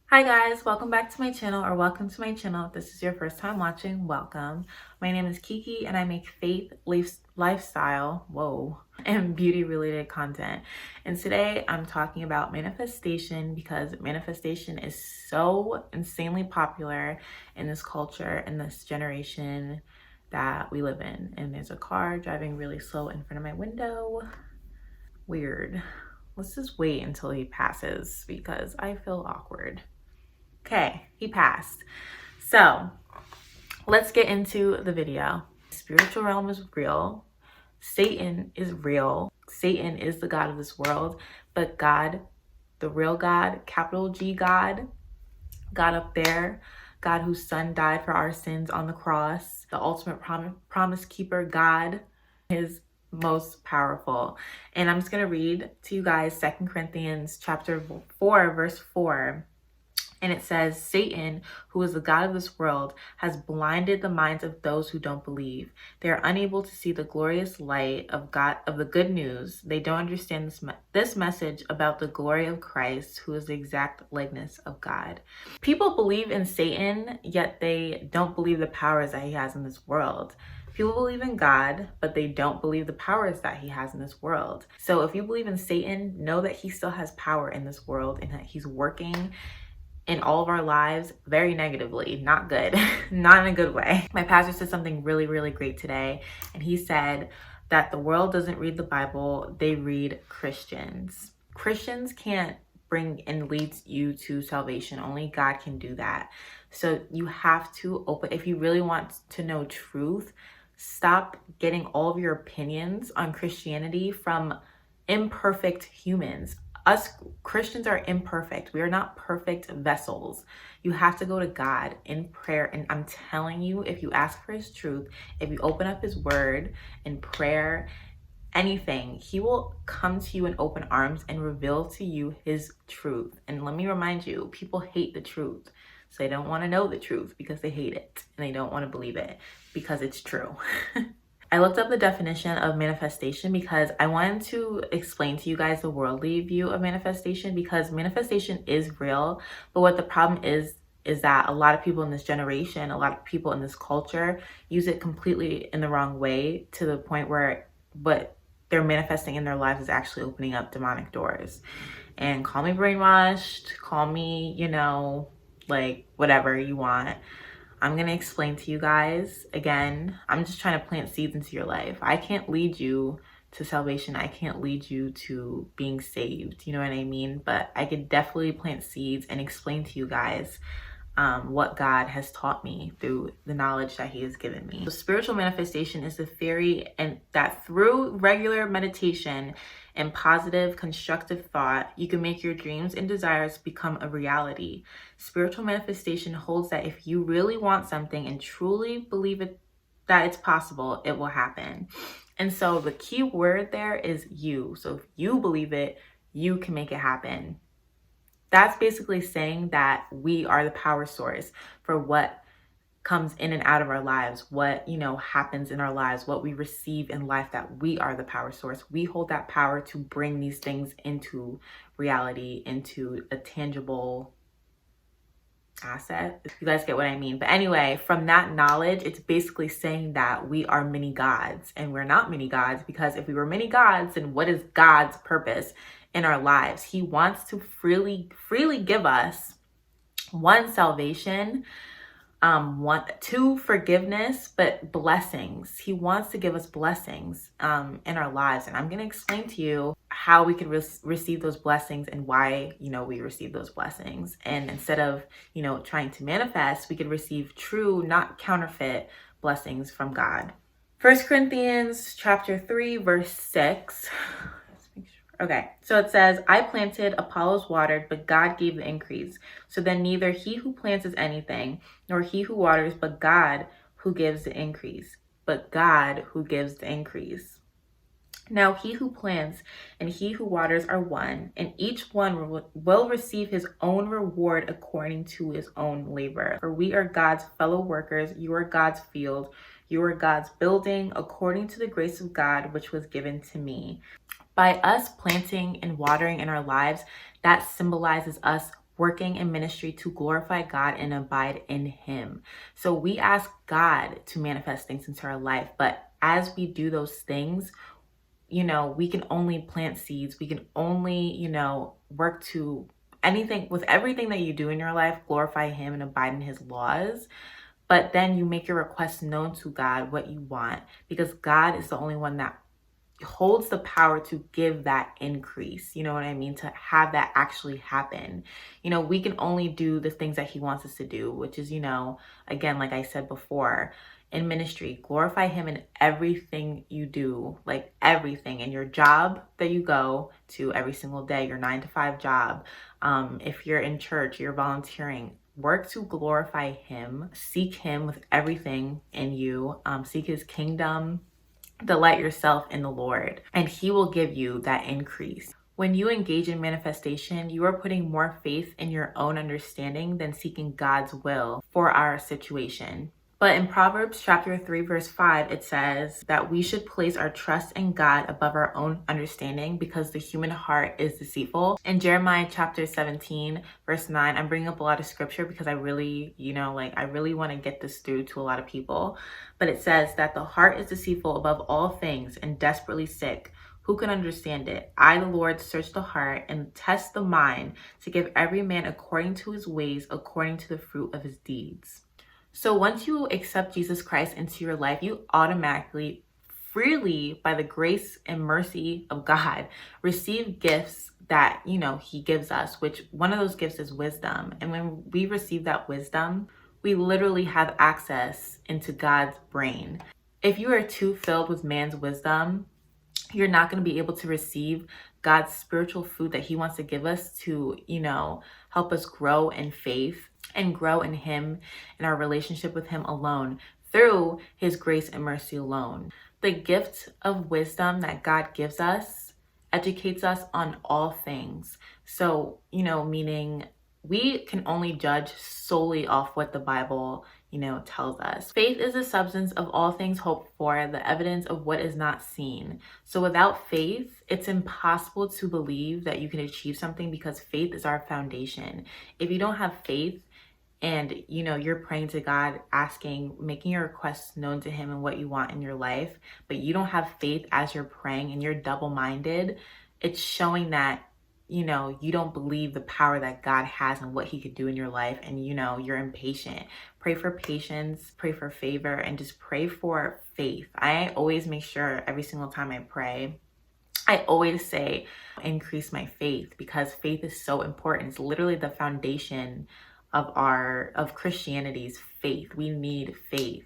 Hi guys, welcome back to my channel, or welcome to my channel. If this is your first time watching, welcome. My name is Kiki and I make faith, lifestyle, and beauty related content. And today I'm talking about manifestation because manifestation is so insanely popular in this culture, in this generation that we live in. And there's a car driving really slow in front of my window. Weird. Let's just wait until he passes because I feel awkward. Okay, he passed. So let's get into the video. Spiritual realm is real. Satan is real. Satan is the God of this world, but God, the real God, capital G God, God up there, God whose son died for our sins on the cross, the ultimate promise keeper God, is most powerful. And I'm just going to read to you guys 2 Corinthians chapter 4, verse 4. And it says, Satan, who is the God of this world, has blinded the minds of those who don't believe. They are unable to see the glorious light of God, of the good news. They don't understand this message about the glory of Christ, who is the exact likeness of God. People believe in Satan, yet they don't believe the powers that he has in this world. People believe in God, but they don't believe the powers that he has in this world. So if you believe in Satan, know that he still has power in this world and that he's working in all of our lives very negatively, not good, not in a good way. My pastor said something really, really great today. And he said that the world doesn't read the Bible, they read Christians. Christians can't bring and lead you to salvation. Only God can do that. So you have to open, if you really want to know truth, stop getting all of your opinions on Christianity from imperfect humans. Us Christians are imperfect. We are not perfect vessels. You have to go to God in prayer. And I'm telling you, if you ask for his truth, if you open up his word in prayer, anything, he will come to you in open arms and reveal to you his truth. And let me remind you, people hate the truth. So they don't want to know the truth because they hate it. And they don't want to believe it because it's true. I looked up the definition of manifestation because I wanted to explain to you guys the worldly view of manifestation, because manifestation is real, but what the problem is that a lot of people in this generation, a lot of people in this culture use it completely in the wrong way, to the point where what they're manifesting in their lives is actually opening up demonic doors. And call me brainwashed, call me, like whatever you want. I'm going to explain to you guys. Again, I'm just trying to plant seeds into your life. I can't lead you to salvation. I can't lead you to being saved. You know what I mean? But I could definitely plant seeds and explain to you guys what God has taught me through the knowledge that he has given me. So spiritual manifestation is the theory and that through regular meditation and positive, constructive thought, you can make your dreams and desires become a reality. Spiritual manifestation holds that if you really want something and truly believe it, that it's possible, it will happen. And so the key word there is you. So if you believe it, you can make it happen. That's basically saying that we are the power source for what comes in and out of our lives, what, happens in our lives, what we receive in life, that we are the power source. We hold that power to bring these things into reality, into a tangible asset. You guys get what I mean? But anyway, from that knowledge, it's basically saying that we are many gods, and we're not many gods, because if we were many gods, then what is God's purpose in our lives? He wants to freely give us, one, salvation, two, forgiveness, but blessings. He wants to give us blessings in our lives. And I'm going to explain to you how we can receive those blessings and why, we receive those blessings. And instead of, trying to manifest, we can receive true, not counterfeit blessings from God. 1 Corinthians chapter 3, verse 6. Okay, so it says, I planted, Apollos watered, but God gave the increase. So then neither he who plants is anything, nor he who waters, but God who gives the increase. But God who gives the increase. Now he who plants and he who waters are one, and each one will receive his own reward according to his own labor. For we are God's fellow workers, you are God's field, you are God's building, according to the grace of God which was given to me. By us planting and watering in our lives, that symbolizes us working in ministry to glorify God and abide in Him. So we ask God to manifest things into our life, but as we do those things, we can only plant seeds. We can only, work to anything with everything that you do in your life, glorify Him and abide in His laws. But then you make your request known to God, what you want, because God is the only one that holds the power to give that increase. You know what I mean? To have that actually happen. We can only do the things that He wants us to do, which is, again, like I said before, in ministry, glorify Him in everything you do, like everything in your job that you go to every single day, your 9-to-5 job. If you're in church, you're volunteering, work to glorify Him, seek Him with everything in you, seek His kingdom. Delight yourself in the Lord, and He will give you that increase. When you engage in manifestation, you are putting more faith in your own understanding than seeking God's will for our situation. But in Proverbs chapter 3, verse 5, it says that we should place our trust in God above our own understanding because the human heart is deceitful. In Jeremiah chapter 17, verse 9, I'm bringing up a lot of scripture because I really, I really want to get this through to a lot of people. But it says that the heart is deceitful above all things and desperately sick. Who can understand it? I, the Lord, search the heart and test the mind to give every man according to his ways, according to the fruit of his deeds. So once you accept Jesus Christ into your life, you automatically, freely, by the grace and mercy of God, receive gifts that, He gives us, which one of those gifts is wisdom. And when we receive that wisdom, we literally have access into God's brain. If you are too filled with man's wisdom, you're not going to be able to receive God's spiritual food that He wants to give us to, help us grow in faith and grow in Him and our relationship with Him alone through His grace and mercy alone. The gift of wisdom that God gives us educates us on all things. So, meaning we can only judge solely off what the Bible, tells us. Faith is the substance of all things hoped for, the evidence of what is not seen. So without faith, it's impossible to believe that you can achieve something because faith is our foundation. If you don't have faith, and you're praying to God, asking, making your requests known to Him and what you want in your life, but you don't have faith as you're praying and you're double-minded, it's showing that you don't believe the power that God has and what He could do in your life, and you're impatient. Pray for patience, pray for favor, and just pray for faith. I always make sure every single time I pray, I always say increase my faith, because faith is so important. It's literally the foundation of Christianity's faith. We need faith.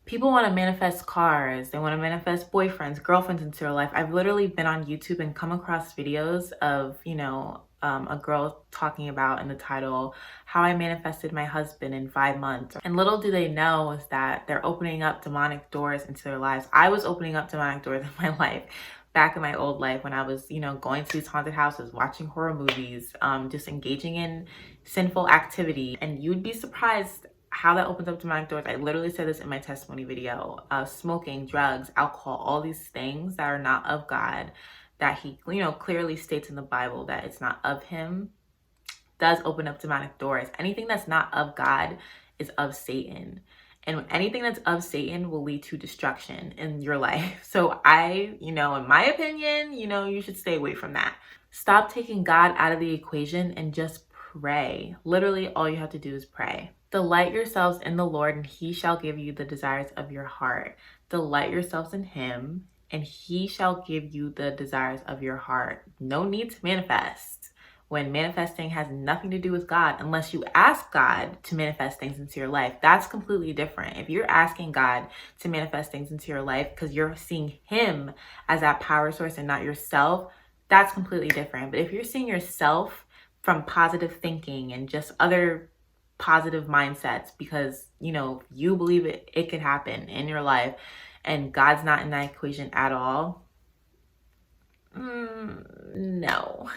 People want to manifest cars. They want to manifest boyfriends, girlfriends into their life. I've literally been on YouTube and come across videos of, a girl talking about in the title, how I manifested my husband in 5 months. And little do they know is that they're opening up demonic doors into their lives. I was opening up demonic doors in my life back in my old life when I was, going to these haunted houses, watching horror movies, just engaging in sinful activity. And you'd be surprised how that opens up demonic doors. I literally said this in my testimony video. Smoking, drugs, alcohol, all these things that are not of God, that He, clearly states in the Bible that it's not of Him, does open up demonic doors. Anything that's not of God is of Satan. And anything that's of Satan will lead to destruction in your life. So in my opinion, you should stay away from that. Stop taking God out of the equation and just pray. Literally, all you have to do is pray. Delight yourselves in the Lord, and He shall give you the desires of your heart. Delight yourselves in Him, and He shall give you the desires of your heart. No need to manifest when manifesting has nothing to do with God, unless you ask God to manifest things into your life. That's completely different. If you're asking God to manifest things into your life because you're seeing Him as that power source and not yourself, that's completely different. But if you're seeing yourself from positive thinking and just other positive mindsets because, you believe it could happen in your life and God's not in that equation at all, no.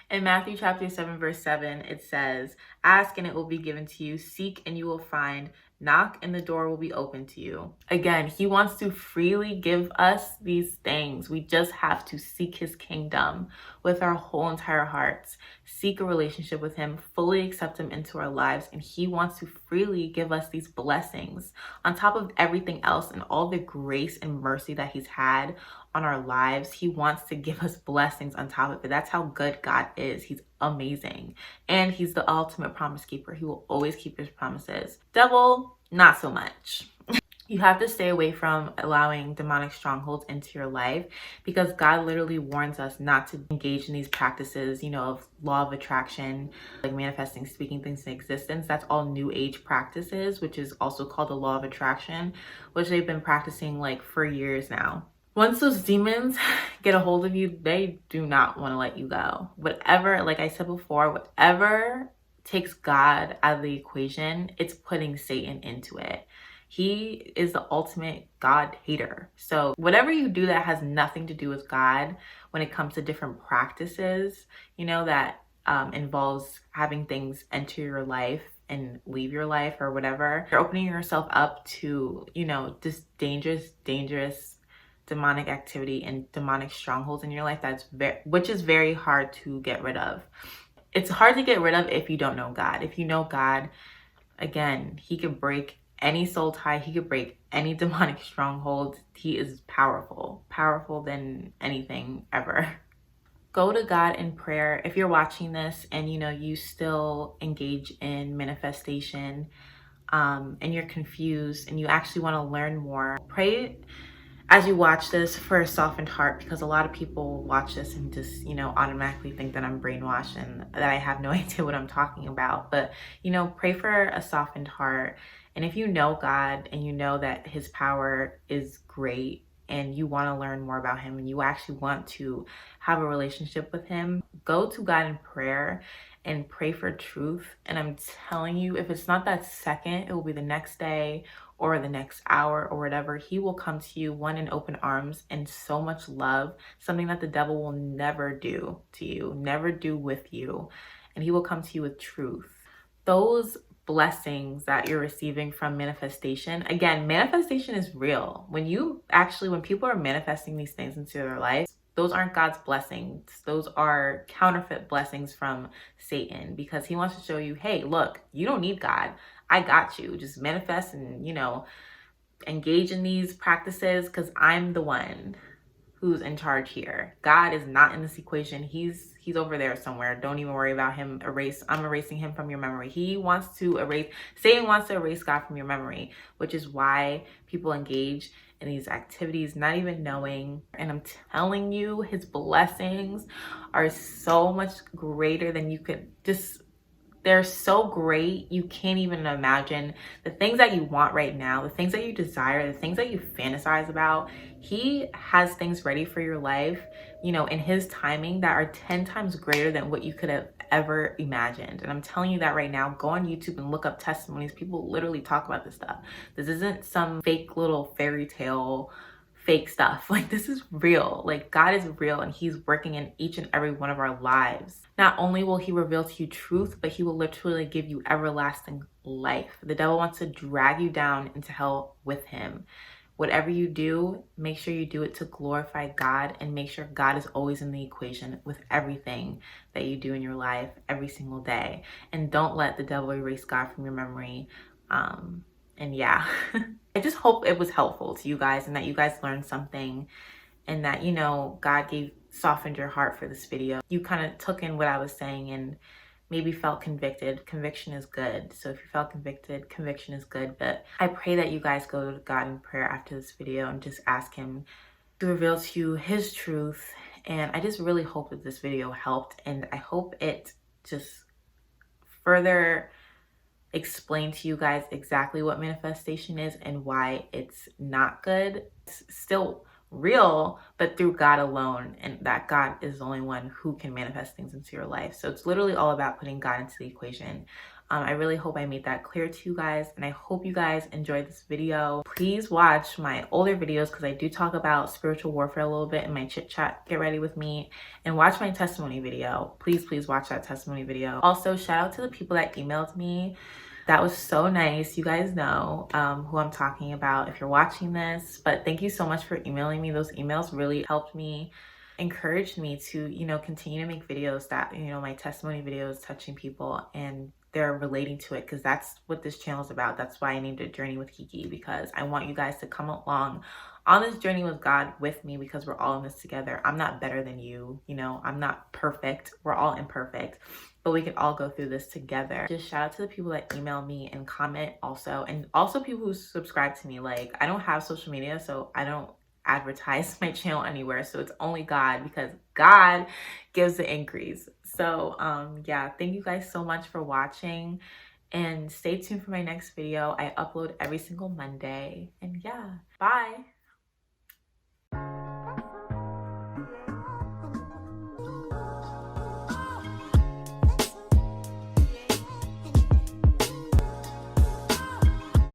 In Matthew chapter 7, verse 7, it says, ask and it will be given to you. Seek and you will find. Knock and the door will be open to you. Again, He wants to freely give us these things. We just have to seek His kingdom with our whole entire hearts. seek a relationship with him, fully accept him into our lives, and he wants to freely give us these blessings on top of everything else and all the grace and mercy that he's had on our lives. He wants to give us blessings on top of it. That's how good God is. He's amazing. And he's the ultimate promise keeper. He will always keep his promises. Devil, not so much. You have to stay away from allowing demonic strongholds into your life, because God literally warns us not to engage in these practices, you know, of law of attraction, like manifesting, speaking things into existence. That's all new age practices, which is also called the law of attraction, which they've been practicing like for years now. Once those demons get a hold of you, they do not want to let you go. Whatever, like I said before, whatever takes God out of the equation, it's putting Satan into it. He is the ultimate God hater. So whatever you do that has nothing to do with God, when it comes to different practices, you know, that involves having things enter your life and leave your life or whatever, you're opening yourself up to, you know, this dangerous demonic activity and demonic strongholds in your life, which is very hard to get rid of. It's hard to get rid of if you don't know God. If you know God, again, he could break any soul tie. He could break any demonic stronghold. He is powerful than anything ever. Go to God in prayer. If you're watching this and you know you still engage in manifestation, and you're confused and you actually want to learn more, pray as you watch this for a softened heart, because a lot of people watch this and just, you know, automatically think that I'm brainwashed and that I have no idea what I'm talking about. But, you know, pray for a softened heart. And if you know God and you know that his power is great and you want to learn more about him and you actually want to have a relationship with him, go to God in prayer and pray for truth. And I'm telling you, if it's not that second, it will be the next day or the next hour or whatever. He will come to you, one, in open arms and so much love, something that the devil will never do to you, never do with you. And he will come to you with truth. Those blessings that you're receiving from manifestation, again, manifestation is real. When people are manifesting these things into their life, those aren't God's blessings. Those are counterfeit blessings from Satan, because he wants to show you, hey, look, you don't need God. I got you. Just manifest and, you know, engage in these practices because I'm the one who's in charge here. God is not in this equation. He's over there somewhere. Don't even worry about him. I'm erasing him from your memory. Satan wants to erase God from your memory, which is why people engage in these activities not even knowing. And I'm telling you, his blessings are so much greater than you could just. They're so great, you can't even imagine. The things that you want right now, the things that you desire, the things that you fantasize about, he has things ready for your life, you know, in his timing that are 10 times greater than what you could have ever imagined. And I'm telling you that right now. Go on YouTube and look up testimonies. People literally talk about this stuff. This isn't some fake little fairy tale fake stuff. Like, this is real. Like, God is real and he's working in each and every one of our lives. Not only will he reveal to you truth, but he will literally give you everlasting life. The devil wants to drag you down into hell with him. Whatever you do, make sure you do it to glorify God and make sure God is always in the equation with everything that you do in your life every single day. And don't let the devil erase God from your memory. And yeah, I just hope it was helpful to you guys and that you guys learned something and that, you know, God softened your heart for this video. You kind of took in what I was saying and maybe felt convicted. Conviction is good. So if you felt convicted, conviction is good. But I pray that you guys go to God in prayer after this video and just ask him to reveal to you his truth. And I just really hope that this video helped. And I hope it just further explain to you guys exactly what manifestation is and why it's not good. It's still real, but through God alone, and that God is the only one who can manifest things into your life. So it's literally all about putting God into the equation. I really hope I made that clear to you guys, and I hope you guys enjoyed this video. Please watch my older videos because I do talk about spiritual warfare a little bit in my chit chat, Get Ready With Me, and watch my testimony video. Please watch that testimony video. Also, shout out to the people that emailed me. That was so nice. You guys know who I'm talking about if you're watching this, but thank you so much for emailing me. Those emails really helped me encouraged me to, you know, continue to make videos that, you know, my testimony videos touching people and they're relating to it, because that's what this channel is about. That's why I named it Journey with Kiki, because I want you guys to come along on this journey with God with me, because we're all in this together. I'm not better than you, you know, I'm not perfect. We're all imperfect, but we can all go through this together. Just shout out to the people that email me and comment also, and also people who subscribe to me. Like, I don't have social media, so I don't advertise my channel anywhere, so it's only God, because God gives the increase. So yeah, thank you guys so much for watching, and stay tuned for my next video. I upload every single Monday, and yeah, bye.